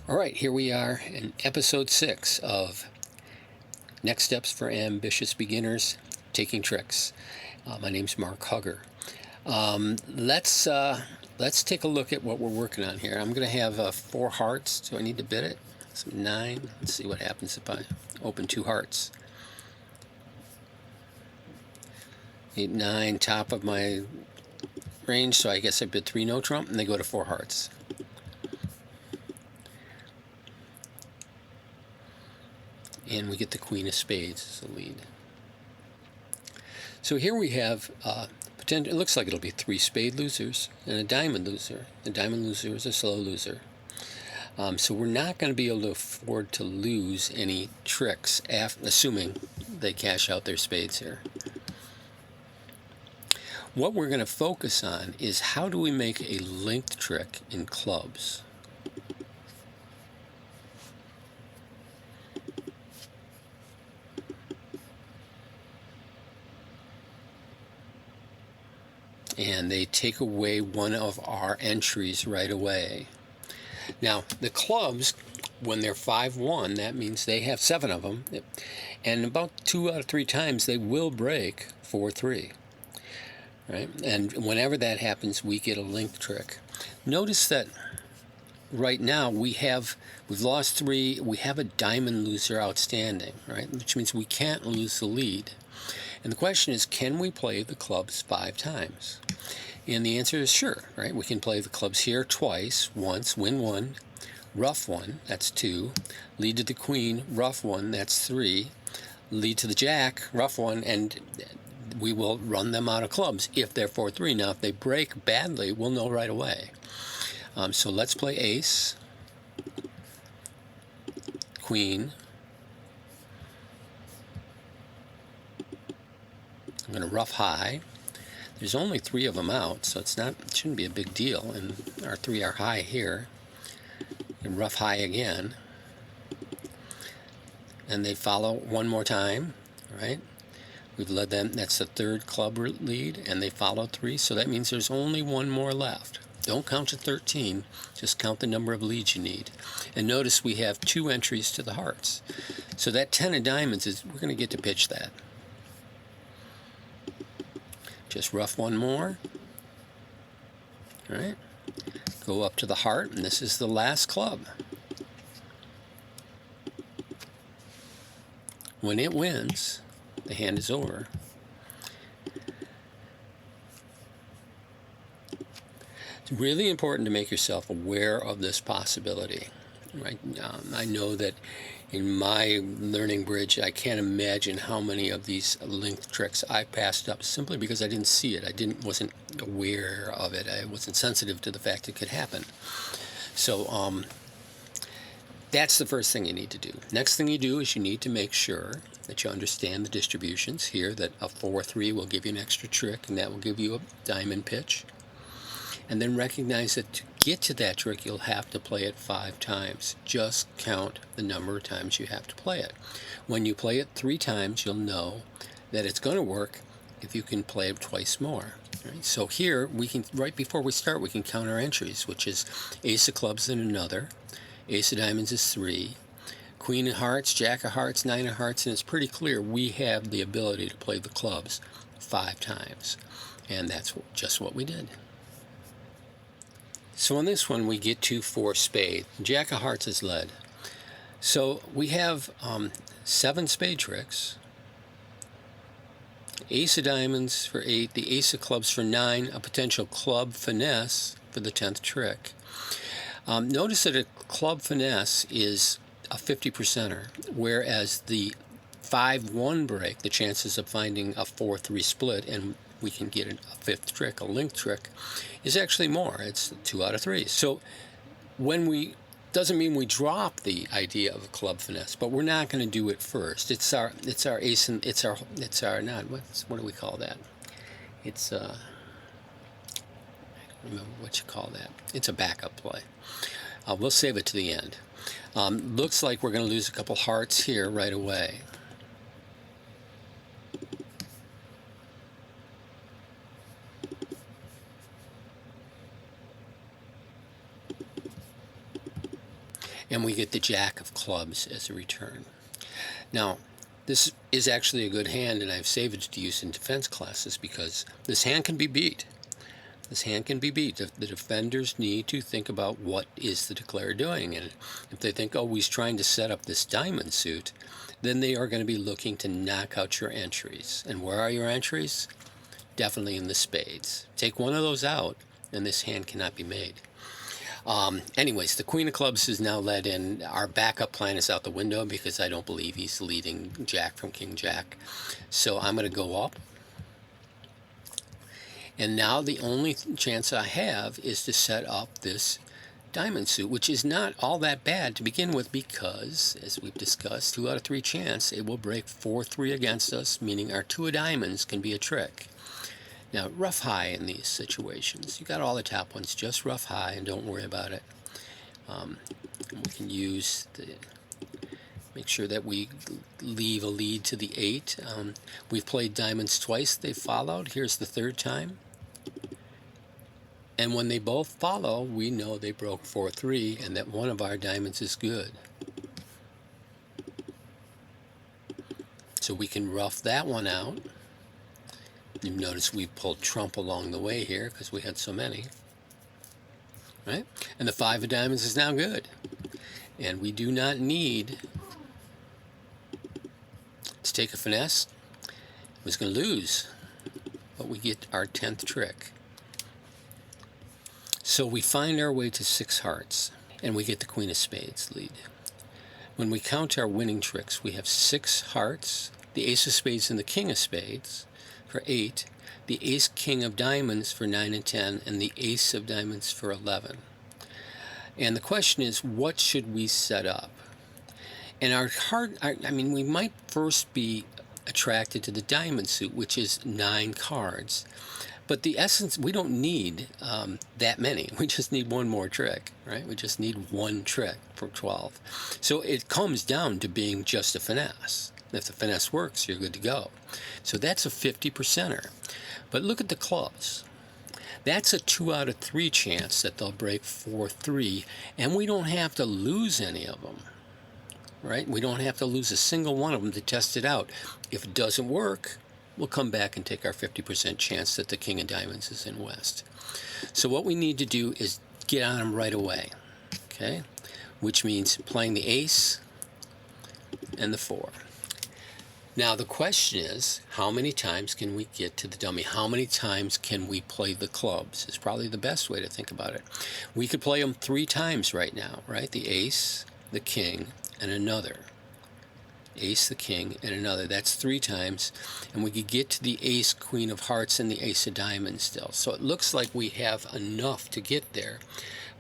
All right, here we are in episode 6 of Next Steps for Ambitious Beginners, Taking Tricks. My name's Mark Hugger. Let's take a look at what we're working on here. I'm going to have 4 hearts. Do I need to bid it? Some 9. Let's see what happens if I open 2 hearts. 8, 9, top of my range, so I guess I bid 3 no trump, and they go to 4 hearts. And we get the Queen of Spades as the lead. So here we have it looks like it'll be 3 spade losers and a diamond loser. The diamond loser is a slow loser. So we're not going to be able to afford to lose any tricks, assuming they cash out their spades here. What we're going to focus on is how do we make a linked trick in clubs. And they take away one of our entries right away. Now, the clubs, when they're 5-1, that means they have 7 of them, and about 2 out of 3 times they will break 4-3, right? And whenever that happens, we get a linked trick. Notice that right now we've lost 3. We have a diamond loser outstanding, right? Which means we can't lose the lead. And the question is, can we play the clubs 5 times? And the answer is sure, right? We can play the clubs here twice, once, win 1, rough 1, that's 2, lead to the queen, rough 1, that's 3, lead to the jack, rough 1, and we will run them out of clubs if they're 4-3. Now, if they break badly, we'll know right away. So let's play ace, queen. I'm going to rough high. There's only 3 of them out, so it shouldn't be a big deal. And our 3 are high here. And rough high again. And they follow one more time, right? We've led them. That's the 3rd club lead, and they follow 3. So that means there's only 1 more left. Don't count to 13. Just count the number of leads you need. And notice we have 2 entries to the hearts. So that 10 of diamonds we're going to get to pitch that. Just rough 1 more. All right. Go up to the heart, and this is the last club. When it wins, the hand is over. It's really important to make yourself aware of this possibility. Right? I know that in my learning bridge, I can't imagine how many of these linked tricks I passed up simply because I didn't see it. Wasn't aware of it. I wasn't sensitive to the fact it could happen. So that's the first thing you need to do. Next thing you do is you need to make sure that you understand the distributions here, that a 4-3 will give you an extra trick, and that will give you a diamond pitch. And then recognize that to get to that trick, you'll have to play it 5 times. Just count the number of times you have to play it. When you play it 3 times, you'll know that it's going to work if you can play it twice more. Right? So here, right before we start, we can count our entries, which is ace of clubs and another. Ace of diamonds is 3. Queen of hearts, jack of hearts, 9 of hearts, and it's pretty clear we have the ability to play the clubs 5 times. And that's just what we did. So on this one, we get to 4 spade. Jack of hearts is led. So we have 7 spade tricks. Ace of diamonds for 8, the ace of clubs for 9, a potential club finesse for the 10th trick. Notice that a club finesse is a 50%er, whereas the 5-1 break, the chances of finding a 4-3 split, and we can get a 5th trick, a linked trick, is actually more. It's 2 out of 3. So doesn't mean we drop the idea of a club finesse, but we're not going to do it first. It's our ace, and it's our not what do we call that? It's I don't remember what you call that. It's a backup play. We'll save it to the end. Looks like we're going to lose a couple hearts here right away. And we get the Jack of Clubs as a return. Now, this is actually a good hand, and I've saved it to use in defense classes because this hand can be beat. This hand can be beat. The defenders need to think about what is the declarer doing. And if they think, oh, he's trying to set up this diamond suit, then they are going to be looking to knock out your entries. And where are your entries? Definitely in the spades. Take one of those out, and this hand cannot be made. Anyways, the Queen of Clubs is now led in. Our backup plan is out the window because I don't believe he's leading Jack from King Jack. So I'm going to go up. And now the only chance I have is to set up this diamond suit, which is not all that bad to begin with because, as we've discussed, 2 out of 3 chance, it will break 4-3 against us, meaning our 2 of diamonds can be a trick. Now, rough high in these situations. You got all the top ones, just rough high, and don't worry about it. We can use make sure that we leave a lead to the 8. We've played diamonds twice. They followed. Here's the 3rd time. And when they both follow, we know they broke 4-3 and that one of our diamonds is good. So we can rough that one out. You notice we pulled trump along the way here because we had so many. Right? And the 5 of diamonds is now good. And we do not need to take a finesse. I was going to lose, but we get our 10th trick. So we find our way to 6 hearts, and we get the Queen of Spades lead. When we count our winning tricks, we have 6 hearts, the Ace of Spades and the King of Spades for 8, the Ace King of Diamonds for 9 and 10, and the Ace of Diamonds for 11. And the question is, what should we set up? And our heart, I mean, we might first be attracted to the diamond suit, which is 9 cards. But the essence, we don't need that many. We just need one more trick, right? We just need one trick for 12. So it comes down to being just a finesse. If the finesse works, you're good to go. So that's a 50%er. But look at the clubs. That's a 2 out of 3 chance that they'll break 4-3, and we don't have to lose any of them, right? We don't have to lose a single one of them to test it out. If it doesn't work, we'll come back and take our 50% chance that the King of Diamonds is in West. So what we need to do is get on them right away, okay? Which means playing the ace and the 4. Now the question is, how many times can we get to the dummy? How many times can we play the clubs? Is probably the best way to think about it. We could play them 3 times right now, right? The ace, the king, and another. Ace, the king, and another. That's 3 times. And we could get to the ace, queen of hearts, and the ace of diamonds still. So it looks like we have enough to get there.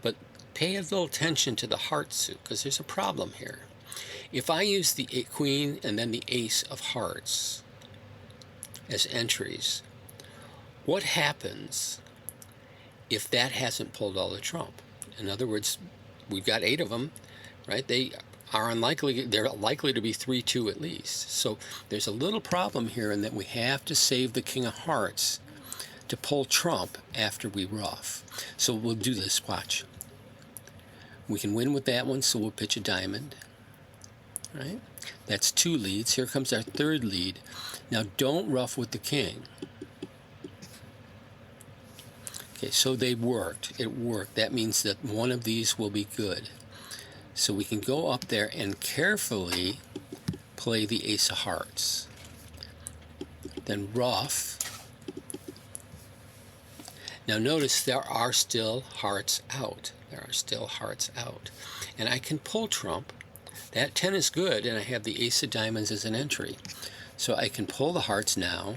But pay a little attention to the heart suit, because there's a problem here. If I use the queen and then the ace of hearts as entries, what happens if that hasn't pulled all the trump? In other words, we've got 8 of them, right? They're likely to be 3-2 at least. So there's a little problem here in that we have to save the King of Hearts to pull trump after we rough. So we'll do this, watch. We can win with that one, so we'll pitch a diamond, right? That's 2 leads. Here comes our 3rd lead. Now don't rough with the king. Okay, so they worked. It worked. That means that one of these will be good. So we can go up there and carefully play the ace of hearts. Then rough. Now notice there are still hearts out. There are still hearts out. And I can pull trump. That 10 is good, and I have the ace of diamonds as an entry. So I can pull the hearts now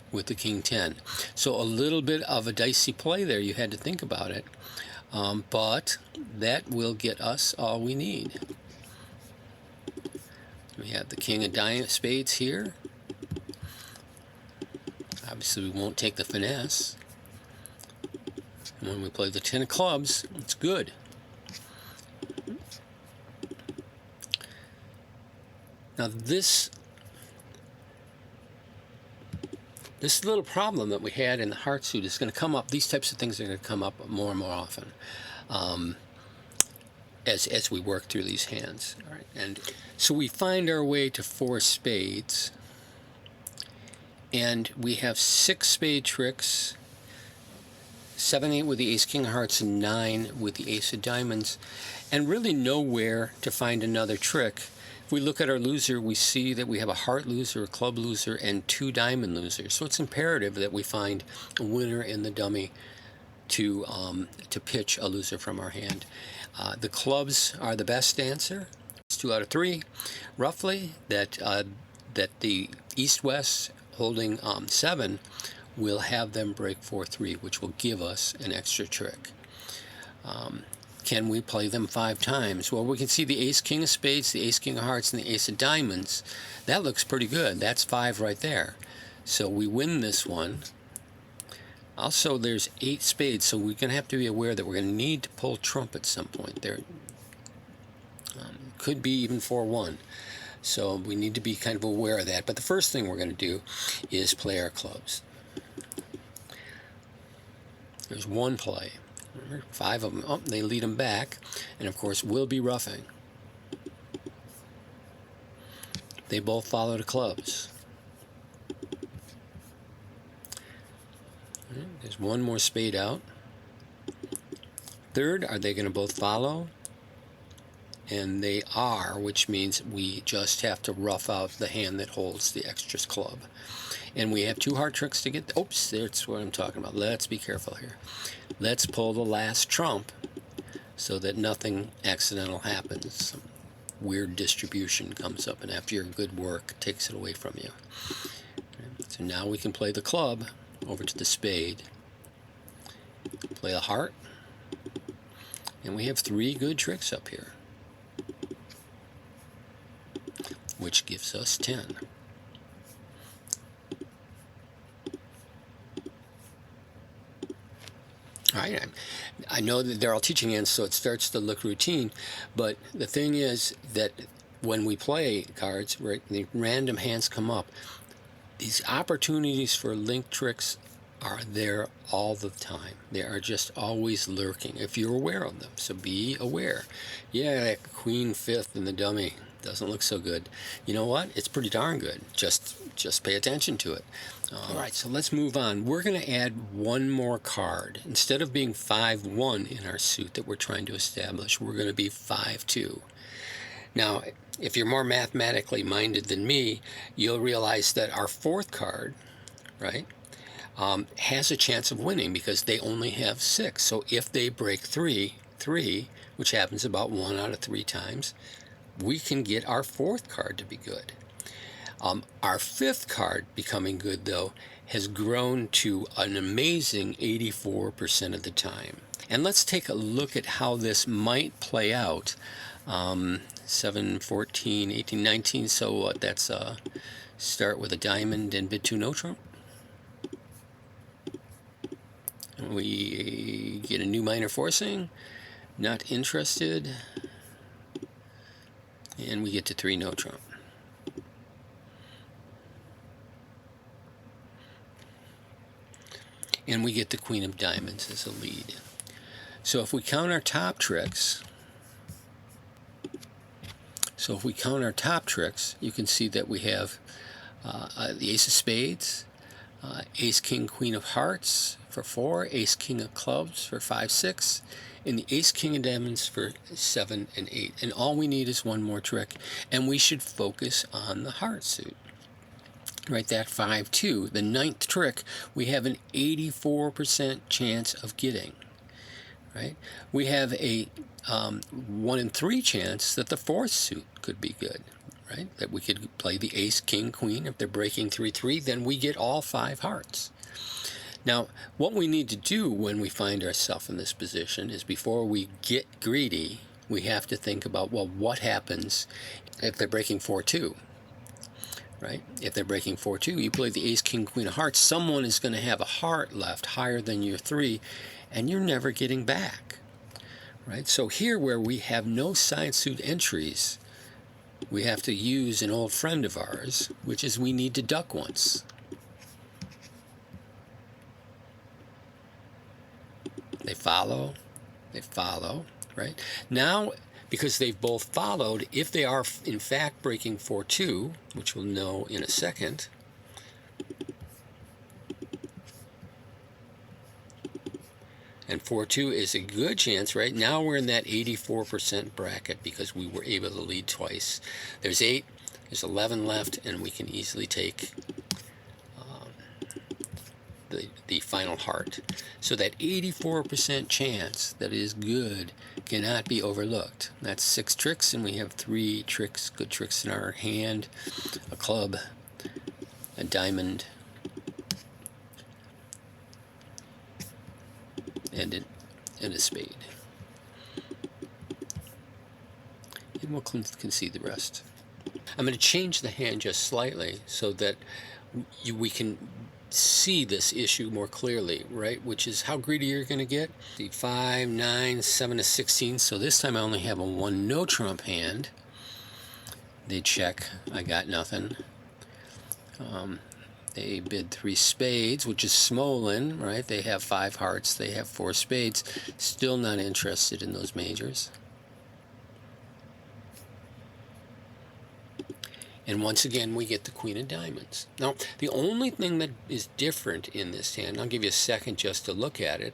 with the king 10. So a little bit of a dicey play there. You had to think about it. But that will get us all we need. We have the king of spades here. Obviously we won't take the finesse. And when we play the 10 of clubs, it's good. Now this little problem that we had in the heart suit is going to come up. These types of things are going to come up more and more often as we work through these hands. All right. And so we find our way to 4 spades, and we have 6 spade tricks, 7-8 with the ace king of hearts, and 9 with the ace of diamonds, and really nowhere to find another trick. If we look at our loser, we see that we have a heart loser, a club loser, and 2 diamond losers. So it's imperative that we find a winner in the dummy to pitch a loser from our hand. The clubs are the best answer. It's 2 out of 3, roughly, that the east-west holding 7 will have them break 4-3, which will give us an extra trick. Can we play them 5 times? Well, we can see the ace king of spades, the ace king of hearts, and the ace of diamonds. That looks pretty good. That's 5 right there. So we win this one. Also, there's 8 spades, so we're going to have to be aware that we're going to need to pull trump at some point. There could be even 4-1. So we need to be kind of aware of that. But the first thing we're going to do is play our clubs. There's one play. 5 of them. Oh, they lead them back. And, of course, we'll be roughing. They both follow the clubs. There's one more spade out. Third, are they going to both follow? And they are, which means we just have to rough out the hand that holds the extra club. And we have 2 heart tricks to get. Oops, that's what I'm talking about. Let's be careful here. Let's pull the last trump so that nothing accidental happens. Some weird distribution comes up, and after your good work, takes it away from you. So now we can play the club over to the spade. Play a heart. And we have 3 good tricks up here, which gives us 10. All right, I know that they're all teaching hands, so it starts to look routine, but the thing is that when we play cards, right, the random hands come up, these opportunities for link tricks are there all the time. They are just always lurking if you're aware of them, so be aware. Yeah, that queen 5th in the dummy doesn't look so good. You know what? It's pretty darn good. Just pay attention to it. All right, so let's move on. We're going to add one more card. Instead of being 5-1 in our suit that we're trying to establish, we're going to be 5-2. Now, if you're more mathematically minded than me, you'll realize that our 4th card, right, has a chance of winning because they only have 6. So if they break 3, which happens about 1 out of 3 times, we can get our 4th card to be good. Our 5th card becoming good, though, has grown to an amazing 84% of the time. And let's take a look at how this might play out. 7, 14, 18, 19, so what? That's start with a diamond and bid 2 no trump. We get a new minor forcing, not interested, and we get to 3 no trump. And we get the queen of diamonds as a lead. So if we count our top tricks, you can see that we have the ace of spades, ace, king, queen of hearts for 4, ace, king of clubs for 5, 6, and the ace, king of diamonds for 7 and 8. And all we need is one more trick, and we should focus on the heart suit. Right, that 5-2, the 9th trick, we have an 84% chance of getting. Right, we have a 1 in 3 chance that the 4th suit could be good. Right, that we could play the ace, king, queen. If they're breaking 3-3, then we get all 5 hearts. Now, what we need to do when we find ourselves in this position is before we get greedy, we have to think about, well, what happens if they're breaking 4-2? right? If they're breaking 4-2, you play the ace, king, queen of hearts, someone is going to have a heart left higher than your 3, and you're never getting back, right? So here, where we have no side suit entries, we have to use an old friend of ours, which is we need to duck once. They follow, right? Now, because they've both followed, if they are in fact breaking 4-2, which we'll know in a second, and 4-2 is a good chance, right? Now we're in that 84% bracket because we were able to lead twice. There's 8, there's 11 left, and we can easily take the final heart. So that 84% chance that is good cannot be overlooked. That's 6 tricks, and we have 3 tricks, good tricks in our hand: a club, a diamond, and a spade. And we'll concede the rest. I'm going to change the hand just slightly so that we can see this issue more clearly, right? Which is how greedy you're going to get. The 5, 9, 7 to 16. So this time I only have a 1 no trump hand. They check. I got nothing. They bid 3 spades, which is Smolin, right? They have 5 hearts. They have 4 spades. Still not interested in those majors. And once again, we get the queen of diamonds. Now, the only thing that is different in this hand, I'll give you a second just to look at it,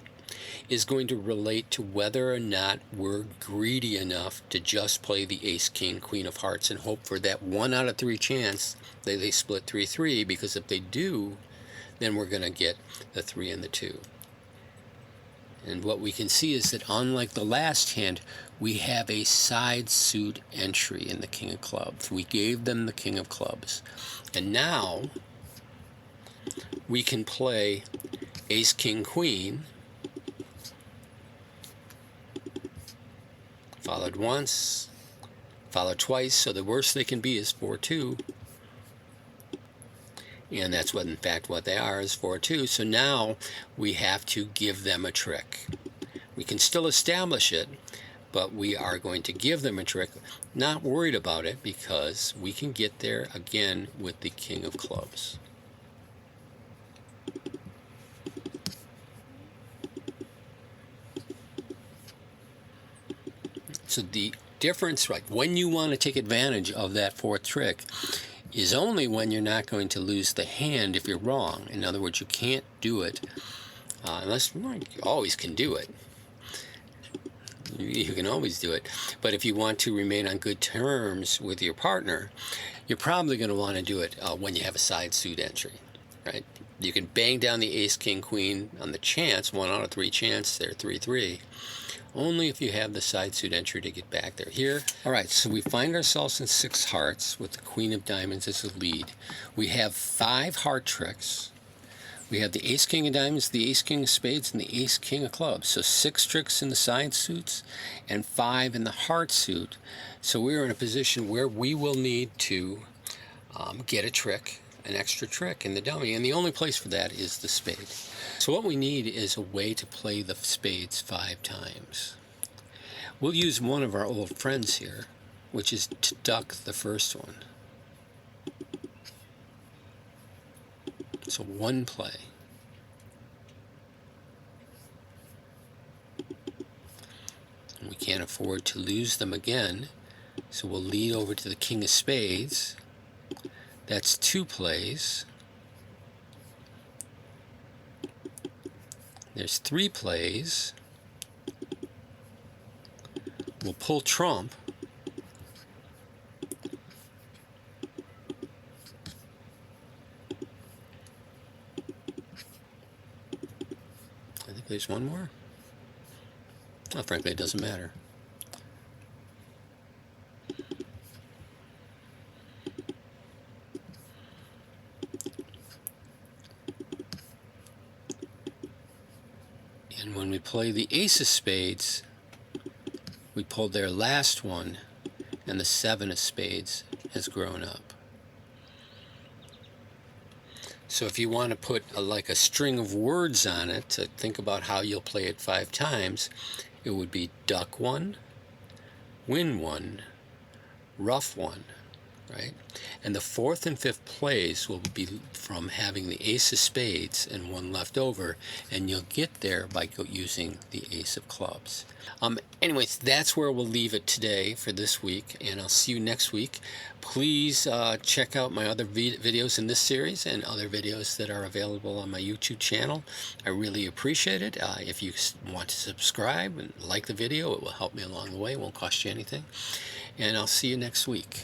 is going to relate to whether or not we're greedy enough to just play the ace, king, queen of hearts and hope for that 1 out of 3 chance that they split 3-3, because if they do, then we're going to get the 3 and the 2. And what we can see is that unlike the last hand, we have a side suit entry in the king of clubs. We gave them the king of clubs. And now we can play ace, king, queen, followed once, followed twice, so the worst they can be is 4-2. And that's what, in fact, what they are, is 4-2. So now we have to give them a trick. We can still establish it, but we are going to give them a trick. Not worried about it, because we can get there again with the king of clubs. So the difference, right, when you want to take advantage of that 4th trick, is only when you're not going to lose the hand if you're wrong. In other words, you can't do it unless, well, you always can do it. You can always do it. But if you want to remain on good terms with your partner, you're probably going to want to do it when you have a side suit entry, right? You can bang down the ace, king, queen on the chance, 1 out of 3 chance, they're 3-3. Only if you have the side suit entry to get back there. Here, all right, so we find ourselves in 6 hearts with the queen of diamonds as a lead. We have 5 heart tricks. We have the ace, king of diamonds, the ace, king of spades, and the ace, king of clubs. So 6 tricks in the side suits and 5 in the heart suit. So we're in a position where we will need to get a trick, an extra trick in the dummy. And the only place for that is the spade. So what we need is a way to play the spades 5 times. We'll use one of our old friends here, which is to duck the first one. So 1 play. And we can't afford to lose them again, so we'll lead over to the king of spades. That's 2 plays. There's 3 plays. We'll pull trump. I think there's one more. Well, frankly, it doesn't matter. And when we play the ace of spades, we pulled their last one, and the 7 of spades has grown up. So if you want to put like a string of words on it to think about how you'll play it 5 times, it would be duck 1, win 1, rough 1, right? And the 4th and 5th plays will be from having the ace of spades and 1 left over, and you'll get there by using the ace of clubs. Anyways, that's where we'll leave it today for this week, and I'll see you next week. Please check out my other videos in this series and other videos that are available on my YouTube channel. I really appreciate it. If you want to subscribe and like the video, it will help me along the way. It won't cost you anything. And I'll see you next week.